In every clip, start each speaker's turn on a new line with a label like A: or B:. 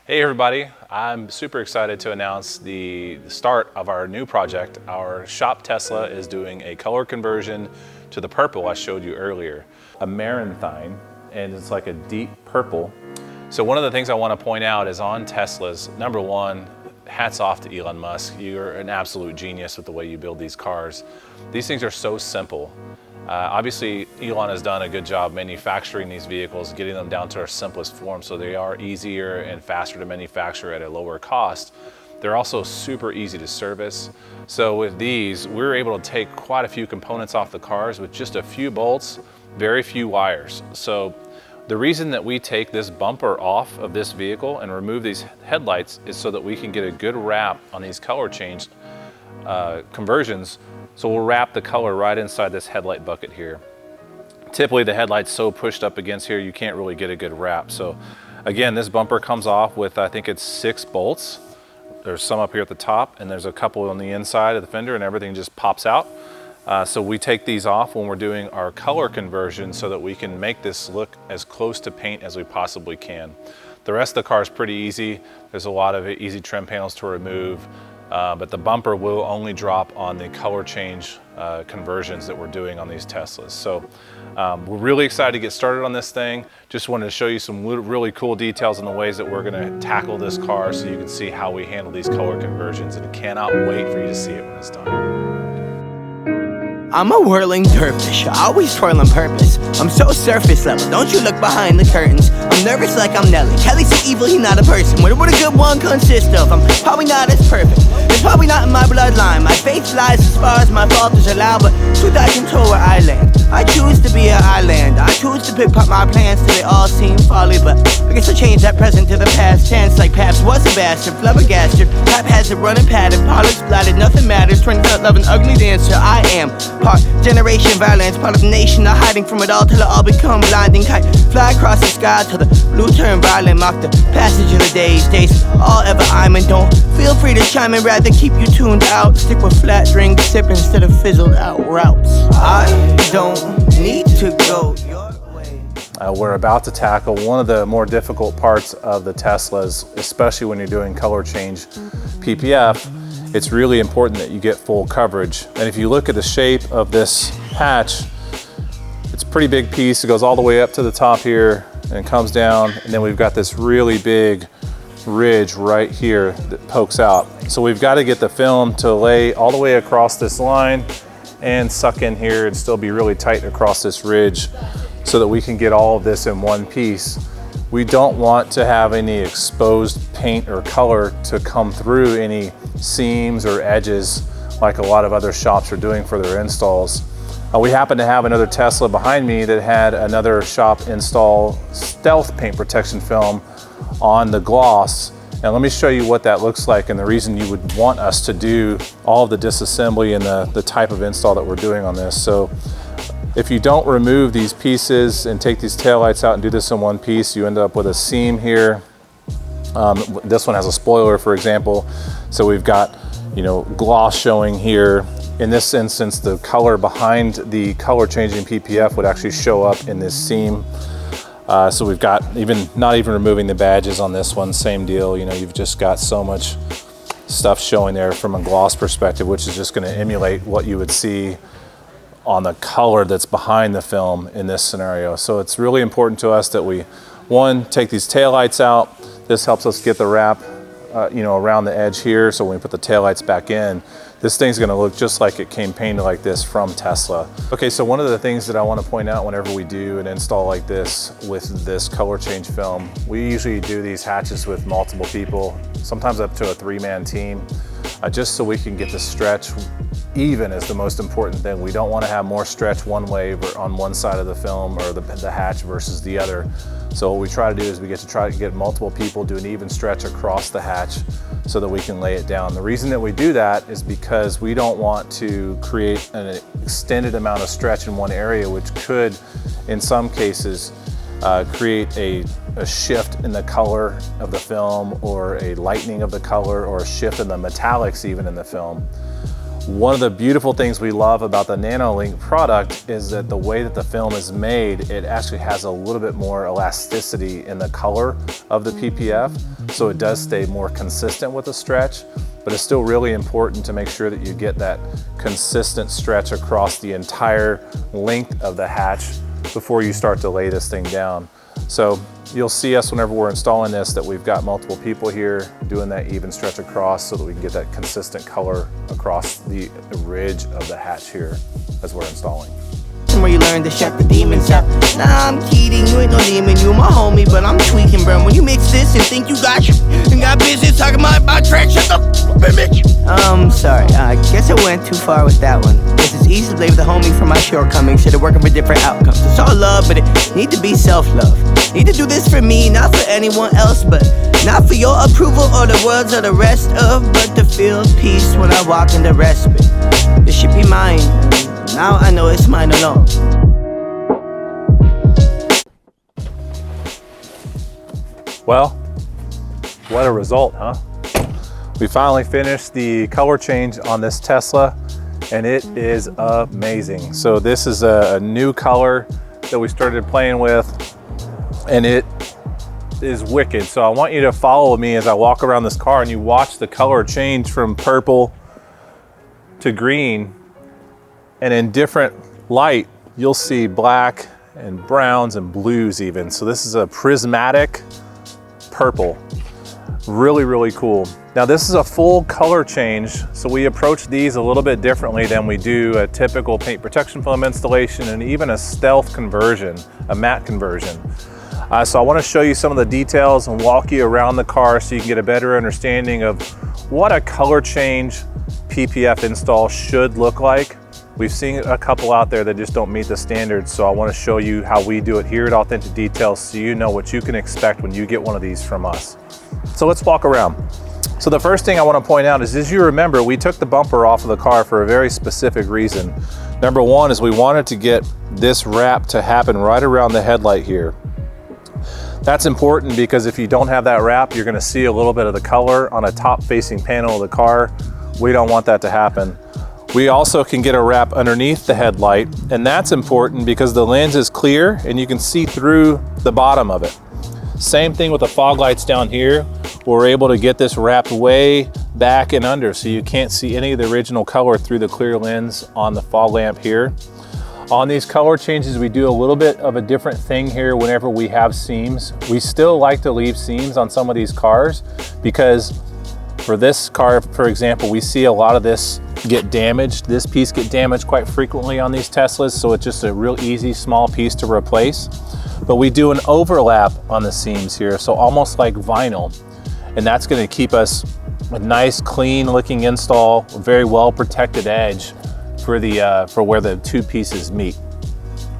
A: Hey everybody, I'm super excited to announce the start of our new project. Our shop Tesla is doing a color conversion to the purple I showed you earlier. A maranthine, and it's like a deep purple. So one of the things I want to point out is on Teslas, number one, hats off to Elon Musk. You're an absolute genius with the way you build these cars. These things are so simple. Obviously, Elon has done a good job manufacturing these vehicles, getting them down to our simplest form so they are easier and faster to manufacture at a lower cost. They're also super easy to service. So with these, we're able to take quite a few components off the cars with just a few bolts, very few wires. So the reason that we take this bumper off of this vehicle and remove these headlights is so that we can get a good wrap on these color change conversions. So we'll wrap the color right inside this headlight bucket here. Typically the headlight's so pushed up against here you can't really get a good wrap. So again, this bumper comes off with, I think it's 6 bolts. There's some up here at the top and there's a couple on the inside of the fender, and everything just pops out. So we take these off when we're doing our color conversion so that we can make this look as close to paint as we possibly can. The rest of the car is pretty easy. There's a lot of easy trim panels to remove. But the bumper will only drop on the color change conversions that we're doing on these Teslas. So we're really excited to get started on this thing. Just wanted to show you some really cool details on the ways that we're going to tackle this car so you can see how we handle these color conversions, and cannot wait for you to see it when it's done.
B: I'm a whirling dervish, I always twirl on purpose. I'm so surface level, don't you look behind the curtains. I'm nervous like I'm Nelly, Kelly's so evil, he not a person. What would a good one consist of? I'm probably not as perfect, it's probably not in my bloodline. My faith lies as far as my fault is allowed, but truth I control where I land. I choose to be an island, I choose to pick up my plans till they all seem folly. But I guess I change that present to the past tense, like Paps was a bastard, flabbergasted. Pap has it running padded, polish splattered, nothing matters. Twin cut love, an ugly dancer, I am part generation violence, part of the nation, not hiding from it all till it all become blinding. Kite fly across the sky till the blue turn violent, mock the passage of the days all ever I'm in. Don't feel free to chime in, rather keep you tuned out. Stick with flat drink sip instead of fizzled out routes. I don't need to go your way.
A: We're about to tackle one of the more difficult parts of the Teslas, especially when you're doing color change PPF. It's really important that you get full coverage. And if you look at the shape of this hatch, it's a pretty big piece. It goes all the way up to the top here and comes down. And then we've got this really big ridge right here that pokes out. So we've got to get the film to lay all the way across this line and suck in here and still be really tight across this ridge so that we can get all of this in one piece. We don't want to have any exposed paint or color to come through any seams or edges like a lot of other shops are doing for their installs. We happen to have another Tesla behind me that had another shop install stealth paint protection film on the gloss. And let me show you what that looks like and the reason you would want us to do all of the disassembly and the type of install that we're doing on this. So if you don't remove these pieces and take these taillights out and do this in one piece, you end up with a seam here. This one has a spoiler, for example. So we've got, gloss showing here. In this instance, the color behind the color changing PPF would actually show up in this seam. So we've got not even removing the badges on this one, same deal. You've just got so much stuff showing there from a gloss perspective, which is just going to emulate what you would see on the color that's behind the film in this scenario. So it's really important to us that we, one, take these taillights out. This helps us get the wrap, around the edge here. So when we put the taillights back in, this thing's gonna look just like it came painted like this from Tesla. Okay, so one of the things that I wanna point out whenever we do an install like this with this color change film, we usually do these hatches with multiple people, sometimes up to a 3-man team, just so we can get the stretch even is the most important thing. We don't want to have more stretch one way on one side of the film or the hatch versus the other. So what we try to do is we try to get multiple people, do an even stretch across the hatch so that we can lay it down. The reason that we do that is because we don't want to create an extended amount of stretch in one area, which could, in some cases, create a shift in the color of the film, or a lightening of the color, or a shift in the metallics even in the film. One of the beautiful things we love about the NanoLink product is that the way that the film is made, it actually has a little bit more elasticity in the color of the PPF, so it does stay more consistent with the stretch, but it's still really important to make sure that you get that consistent stretch across the entire length of the hatch before you start to lay this thing down. So you'll see us whenever we're installing this that we've got multiple people here doing that even stretch across so that we can get that consistent color across the ridge of the hatch here as we're installing.
B: Where you learn to shut the demons up. Nah, I'm kidding, you ain't no demon, you my homie, but I'm tweaking, bro. When you mix this and think you got business talking about trash, shut the bitch. Sorry, I guess I went too far with that one. This is easy to blame the homie for my shortcomings. Should've working for different outcomes. It's all love, but it need to be self-love. Need to do this for me, not for anyone else, but not for your approval or the world's or the rest of, but to feel peace when I walk in the respite. This should be mine. Now I know it's mine alone.
A: Well, what a result, huh? We finally finished the color change on this Tesla, and it is amazing. So this is a new color that we started playing with, and it is wicked. So I want you to follow me as I walk around this car and you watch the color change from purple to green. And in different light, you'll see black and browns and blues even. So this is a prismatic purple. Really, really cool. Now this is a full color change. So we approach these a little bit differently than we do a typical paint protection film installation and even a stealth conversion, a matte conversion. So I want to show you some of the details and walk you around the car so you can get a better understanding of what a color change PPF install should look like. We've seen a couple out there that just don't meet the standards, so I want to show you how we do it here at Authentic Details so you know what you can expect when you get one of these from us. So let's walk around. So the first thing I want to point out is, as you remember, we took the bumper off of the car for a very specific reason. Number one is we wanted to get this wrap to happen right around the headlight here. That's important because if you don't have that wrap, you're going to see a little bit of the color on a top facing panel of the car. We don't want that to happen. We also can get a wrap underneath the headlight, and that's important because the lens is clear and you can see through the bottom of it. Same thing with the fog lights down here. We're able to get this wrapped way back and under so you can't see any of the original color through the clear lens on the fog lamp here. On these color changes, we do a little bit of a different thing here whenever we have seams. We still like to leave seams on some of these cars because for this car, for example, we see a lot of this get damaged. This piece get damaged quite frequently on these Teslas, so it's just a real easy small piece to replace. But we do an overlap on the seams here, so almost like vinyl, and that's going to keep us a nice clean looking install, a very well protected edge for where the two pieces meet.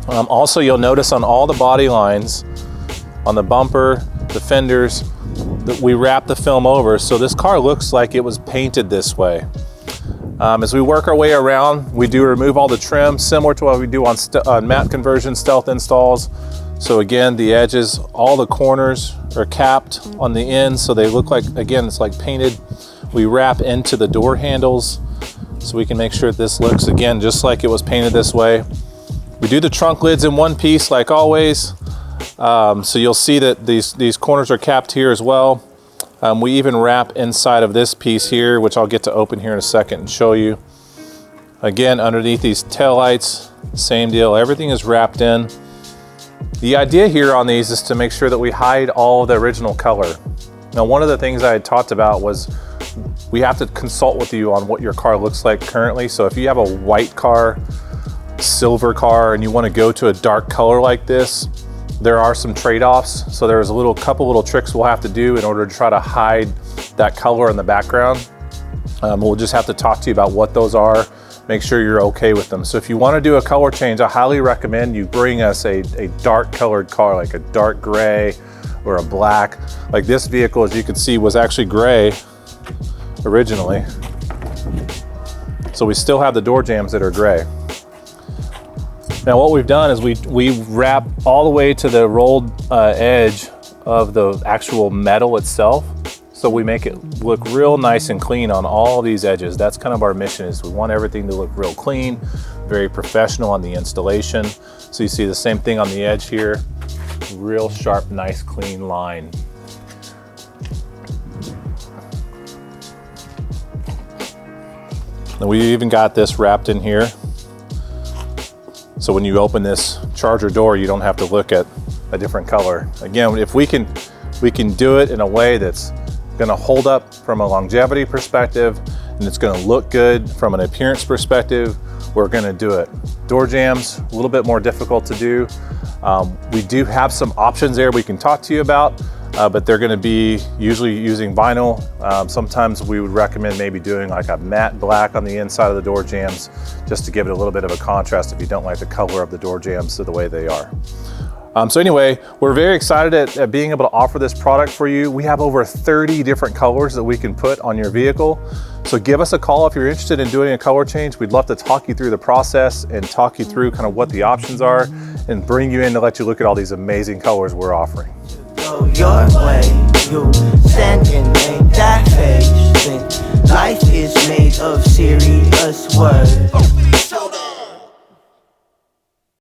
A: Also, you'll notice on all the body lines, on the bumper, the fenders, that we wrap the film over, so this car looks like it was painted this way. As we work our way around, we do remove all the trim, similar to what we do on matte conversion stealth installs. So again, the edges, all the corners are capped on the ends, so they look like, again, it's like painted. We wrap into the door handles so we can make sure this looks, again, just like it was painted this way. We do the trunk lids in one piece like always. So you'll see that these corners are capped here as well. We even wrap inside of this piece here, which I'll get to open here in a second and show you. Again, underneath these taillights, same deal, everything is wrapped in. The idea here on these is to make sure that we hide all of the original color. Now, one of the things I had talked about was we have to consult with you on what your car looks like currently. So if you have a white car, silver car, and you want to go to a dark color like this, there are some trade-offs. So there's a couple little tricks we'll have to do in order to try to hide that color in the background. We'll just have to talk to you about what those are, make sure you're okay with them. So if you want to do a color change, I highly recommend you bring us a dark colored car, like a dark gray or a black. Like this vehicle, as you can see, was actually gray originally. So we still have the door jambs that are gray. Now what we've done is we wrap all the way to the rolled edge of the actual metal itself. so we make it look real nice and clean on all these edges. That's kind of our mission, is we want everything to look real clean, very professional on the installation. So you see the same thing on the edge here, real sharp, nice, clean line. And we even got this wrapped in here. So when you open this charger door, you don't have to look at a different color. Again, if we can do it in a way that's gonna hold up from a longevity perspective, and it's gonna look good from an appearance perspective, we're gonna do it. Door jambs, a little bit more difficult to do. We do have some options there we can talk to you about, but they're gonna be usually using vinyl. Sometimes we would recommend maybe doing like a matte black on the inside of the door jambs, just to give it a little bit of a contrast if you don't like the color of the door jambs the way they are. So anyway, we're very excited at being able to offer this product for you. We have over 30 different colors that we can put on your vehicle. So give us a call if you're interested in doing a color change. We'd love to talk you through the process and talk you through kind of what the options are and bring you in to let you look at all these amazing colors we're offering.
B: Go your way, you stand and make that face. Life is made of serious words.